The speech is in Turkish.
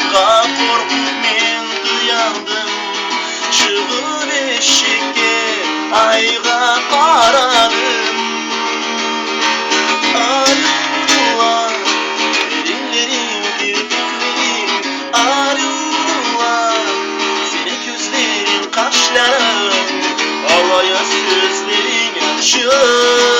Aşka korkup men kıyandım. Çıgıp eşikке ayga karadım. Arılar derinlerin kirpiklerin, arılar seni gözlerin kaşların, havaya sözlerin yakışır.